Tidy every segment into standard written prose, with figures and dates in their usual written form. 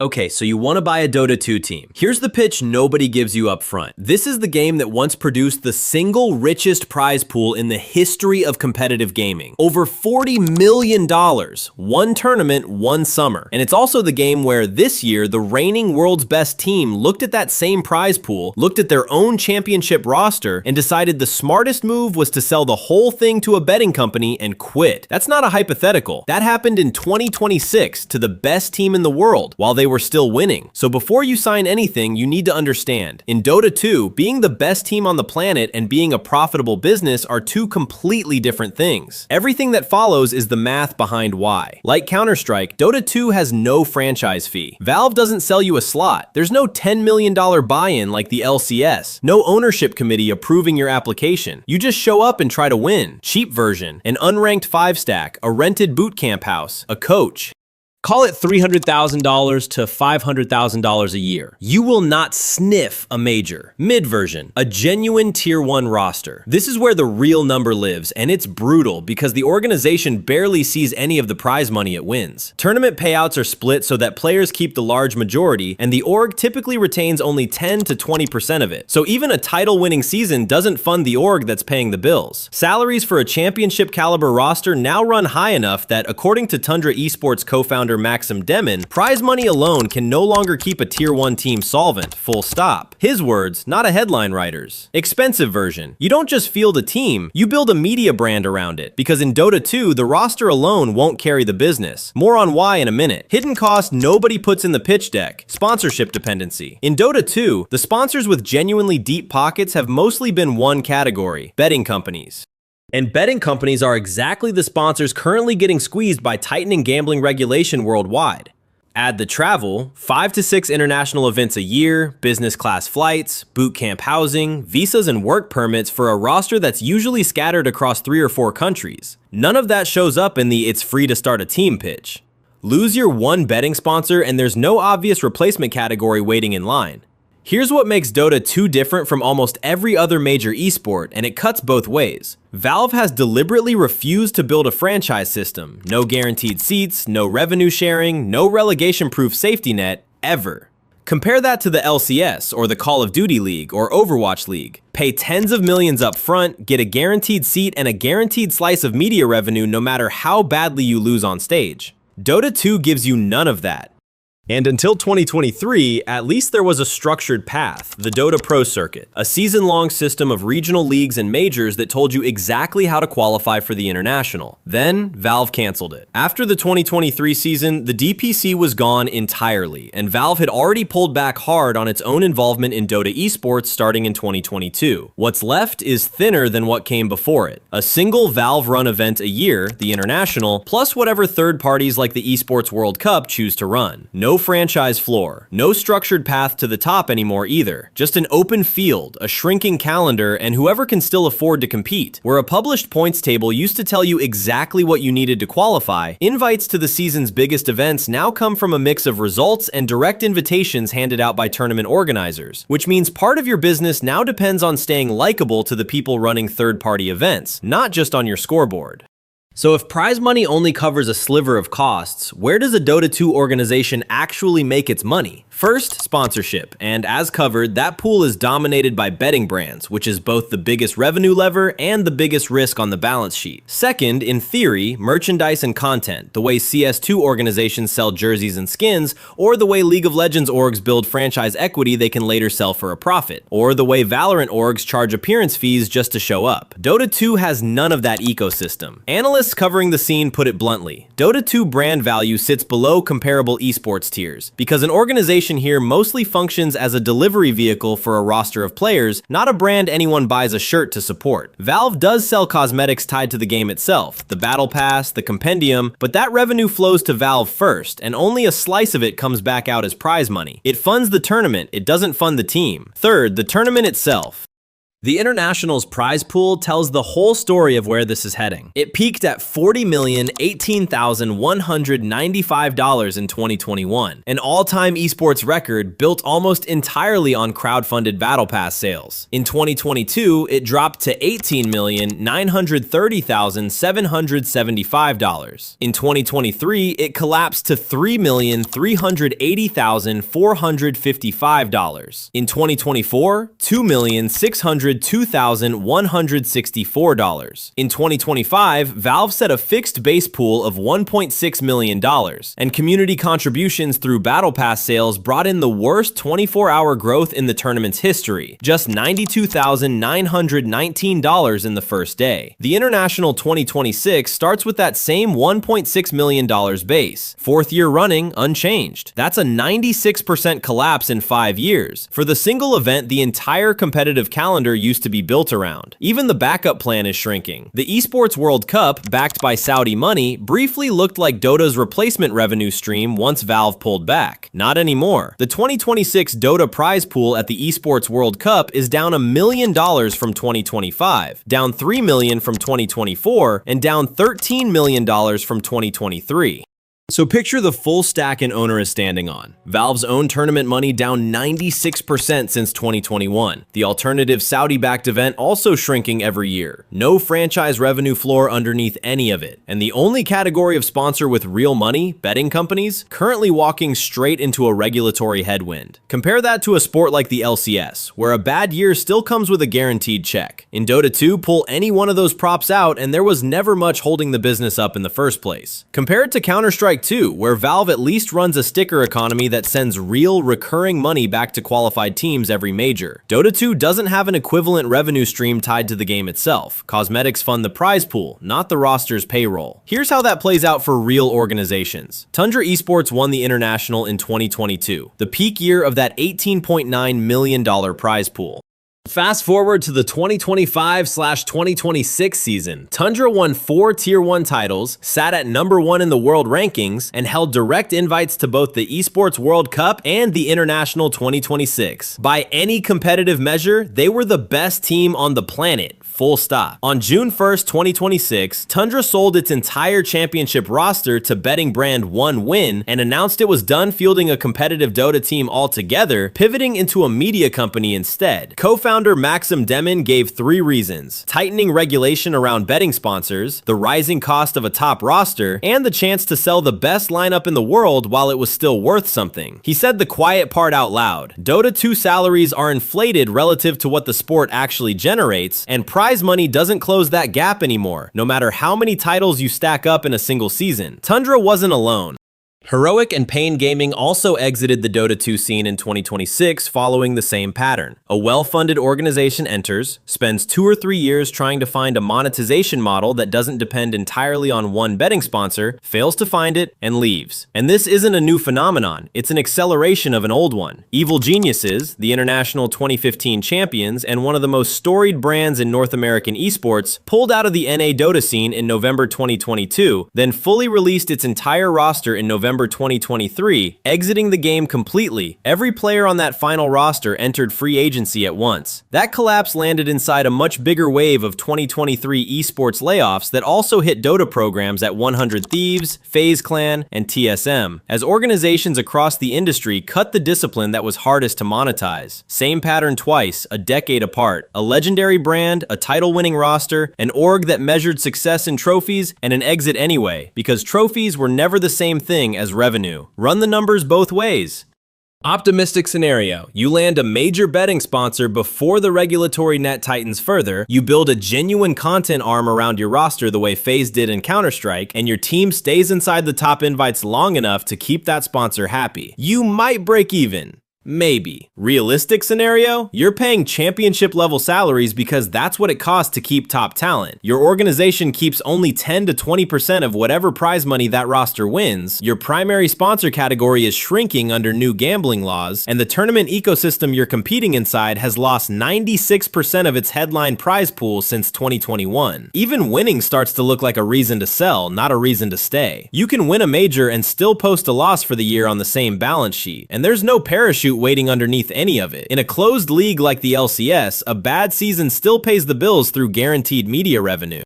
Okay, so you want to buy a Dota 2 team. Here's the pitch nobody gives you up front. This is the game that once produced the single richest prize pool in the history of competitive gaming. Over $40 million, one tournament, one summer. And it's also the game where this year, the reigning world's best team looked at that same prize pool, looked at their own championship roster, and decided the smartest move was to sell the whole thing to a betting company and quit. That's not a hypothetical. That happened in 2026 to the best team in the world, while they were still winning. So before you sign anything, you need to understand, in Dota 2, being the best team on the planet and being a profitable business are two completely different things. Everything that follows is the math behind why. Like Counter-Strike, Dota 2 has no franchise fee. Valve doesn't sell you a slot. There's no $10 million buy-in like the LCS. No ownership committee approving your application. You just show up and try to win. Cheap version, an unranked 5-stack, a rented bootcamp house, a coach. Call it $300,000 to $500,000 a year. You will not sniff a major. Mid version, a genuine tier 1 roster. This is where the real number lives, and it's brutal because the organization barely sees any of the prize money it wins. Tournament payouts are split so that players keep the large majority, and the org typically retains only 10 to 20% of it. So even a title-winning season doesn't fund the org that's paying the bills. Salaries for a championship caliber roster now run high enough that, according to Tundra Esports co-founder Maxim Demon, prize money alone can no longer keep a tier 1 team solvent, full stop. His words, not a headline writer's. Expensive version. You don't just field a team, you build a media brand around it, because in Dota 2, the roster alone won't carry the business. More on why in a minute. Hidden cost nobody puts in the pitch deck. Sponsorship dependency. In Dota 2, the sponsors with genuinely deep pockets have mostly been one category: betting companies. And betting companies are exactly the sponsors currently getting squeezed by tightening gambling regulation worldwide. Add the travel, 5 to 6 international events a year, business class flights, boot camp housing, visas and work permits for a roster that's usually scattered across 3 or 4 countries. None of that shows up in the "it's free to start a team" pitch. Lose your one betting sponsor and there's no obvious replacement category waiting in line. Here's what makes Dota 2 different from almost every other major esport, and it cuts both ways. Valve has deliberately refused to build a franchise system. No guaranteed seats, no revenue sharing, no relegation-proof safety net, ever. Compare that to the LCS, or the Call of Duty League, or Overwatch League. Pay tens of millions up front, get a guaranteed seat and a guaranteed slice of media revenue no matter how badly you lose on stage. Dota 2 gives you none of that. And until 2023, at least there was a structured path, the Dota Pro Circuit, a season-long system of regional leagues and majors that told you exactly how to qualify for the international. Then, Valve canceled it. After the 2023 season, the DPC was gone entirely, and Valve had already pulled back hard on its own involvement in Dota Esports starting in 2022. What's left is thinner than what came before it. A single Valve-run event a year, the international, plus whatever third parties like the Esports World Cup choose to run. No franchise floor, no structured path to the top anymore either. Just an open field, a shrinking calendar, and whoever can still afford to compete. Where a published points table used to tell you exactly what you needed to qualify, invites to the season's biggest events now come from a mix of results and direct invitations handed out by tournament organizers, which means part of your business now depends on staying likable to the people running third-party events, not just on your scoreboard. So if prize money only covers a sliver of costs, where does a Dota 2 organization actually make its money? First, sponsorship, and as covered, that pool is dominated by betting brands, which is both the biggest revenue lever and the biggest risk on the balance sheet. Second, in theory, merchandise and content, the way CS2 organizations sell jerseys and skins, or the way League of Legends orgs build franchise equity they can later sell for a profit, or the way Valorant orgs charge appearance fees just to show up. Dota 2 has none of that ecosystem. Analysts covering the scene put it bluntly. Dota 2 brand value sits below comparable esports tiers, because an organization here mostly functions as a delivery vehicle for a roster of players, not a brand anyone buys a shirt to support. Valve does sell cosmetics tied to the game itself, the Battle Pass, the Compendium, but that revenue flows to Valve first, and only a slice of it comes back out as prize money. It funds the tournament, it doesn't fund the team. Third, the tournament itself. The International's prize pool tells the whole story of where this is heading. It peaked at $40,018,195 in 2021, an all-time esports record built almost entirely on crowdfunded Battle Pass sales. In 2022, it dropped to $18,930,775. In 2023, it collapsed to $3,380,455. In 2024, $2,602,164. In 2025, Valve set a fixed base pool of $1.6 million, and community contributions through Battle Pass sales brought in the worst 24-hour growth in the tournament's history, just $92,919 in the first day. The International 2026 starts with that same $1.6 million base, fourth year running unchanged. That's a 96% collapse in 5 years. For the single event the entire competitive calendar used to be built around. Even the backup plan is shrinking. The Esports World Cup, backed by Saudi money, briefly looked like Dota's replacement revenue stream once Valve pulled back. Not anymore. The 2026 Dota prize pool at the Esports World Cup is down $1 million from 2025, down $3 million from 2024, and down $13 million from 2023. So picture the full stack an owner is standing on. Valve's own tournament money down 96% since 2021. The alternative Saudi-backed event also shrinking every year. No franchise revenue floor underneath any of it. And the only category of sponsor with real money, betting companies, currently walking straight into a regulatory headwind. Compare that to a sport like the LCS, where a bad year still comes with a guaranteed check. In Dota 2, pull any one of those props out and there was never much holding the business up in the first place. Compare it to Counter-Strike 2, where Valve at least runs a sticker economy that sends real, recurring money back to qualified teams every major. Dota 2 doesn't have an equivalent revenue stream tied to the game itself. Cosmetics fund the prize pool, not the roster's payroll. Here's how that plays out for real organizations. Tundra Esports won the International in 2022, the peak year of that $18.9 million prize pool. Fast forward to the 2025/2026 season. Tundra won 4 Tier 1 titles, sat at #1 in the world rankings, and held direct invites to both the Esports World Cup and the International 2026. By any competitive measure, they were the best team on the planet. Full stop. On June 1st, 2026, Tundra sold its entire championship roster to betting brand OneWin and announced it was done fielding a competitive Dota team altogether, pivoting into a media company instead. Co-founder Maxim Demmin gave 3 reasons: tightening regulation around betting sponsors, the rising cost of a top roster, and the chance to sell the best lineup in the world while it was still worth something. He said the quiet part out loud: Dota 2 salaries are inflated relative to what the sport actually generates, and prize money doesn't close that gap anymore, no matter how many titles you stack up in a single season. Tundra wasn't alone. Heroic and Pain Gaming also exited the Dota 2 scene in 2026 following the same pattern. A well-funded organization enters, spends 2 or 3 years trying to find a monetization model that doesn't depend entirely on one betting sponsor, fails to find it, and leaves. And this isn't a new phenomenon, it's an acceleration of an old one. Evil Geniuses, the International 2015 champions and one of the most storied brands in North American esports, pulled out of the NA Dota scene in November 2022, then fully released its entire roster in November 2023, exiting the game completely. Every player on that final roster entered free agency at once. That collapse landed inside a much bigger wave of 2023 esports layoffs that also hit Dota programs at 100 Thieves, FaZe Clan, and TSM, as organizations across the industry cut the discipline that was hardest to monetize. Same pattern twice, a decade apart. A legendary brand, a title-winning roster, an org that measured success in trophies, and an exit anyway, because trophies were never the same thing as revenue. Run the numbers both ways. Optimistic scenario: you land a major betting sponsor before the regulatory net tightens further, you build a genuine content arm around your roster the way FaZe did in Counter-Strike, and your team stays inside the top invites long enough to keep that sponsor happy. You might break even. Maybe. Realistic scenario? You're paying championship level salaries because that's what it costs to keep top talent. Your organization keeps only 10 to 20% of whatever prize money that roster wins. Your primary sponsor category is shrinking under new gambling laws, and the tournament ecosystem you're competing inside has lost 96% of its headline prize pool since 2021. Even winning starts to look like a reason to sell, not a reason to stay. You can win a major and still post a loss for the year on the same balance sheet, and there's no parachute parachute waiting underneath any of it. In a closed league like the LCS, a bad season still pays the bills through guaranteed media revenue.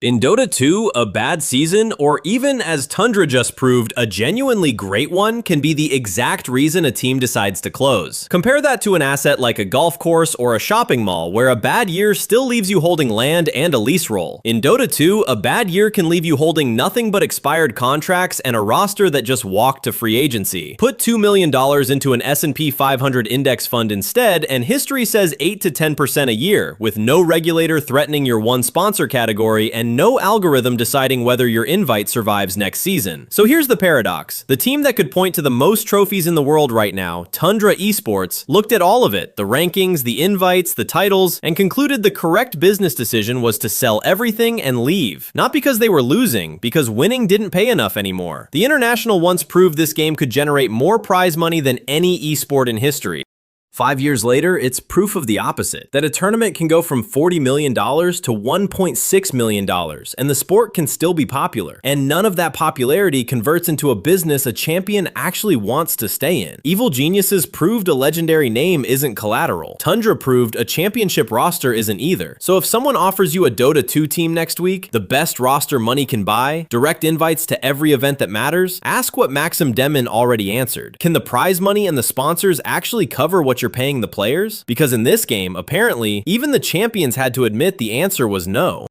In Dota 2, a bad season, or even, as Tundra just proved, a genuinely great one, can be the exact reason a team decides to close. Compare that to an asset like a golf course or a shopping mall, where a bad year still leaves you holding land and a lease roll. In Dota 2, a bad year can leave you holding nothing but expired contracts and a roster that just walked to free agency. Put $2 million into an S&P 500 index fund instead, and history says 8 to 10% a year, with no regulator threatening your one sponsor category and no algorithm deciding whether your invite survives next season. So here's the paradox. The team that could point to the most trophies in the world right now, Tundra Esports, looked at all of it, the rankings, the invites, the titles, and concluded the correct business decision was to sell everything and leave. Not because they were losing, because winning didn't pay enough anymore. The International once proved this game could generate more prize money than any esport in history. 5 years later, it's proof of the opposite, that a tournament can go from $40 million to $1.6 million, and the sport can still be popular. And none of that popularity converts into a business a champion actually wants to stay in. Evil Geniuses proved a legendary name isn't collateral. Tundra proved a championship roster isn't either. So if someone offers you a Dota 2 team next week, the best roster money can buy, direct invites to every event that matters, ask what Maxim Demon already answered. Can the prize money and the sponsors actually cover what you're paying the players? Because in this game, apparently, even the champions had to admit the answer was no.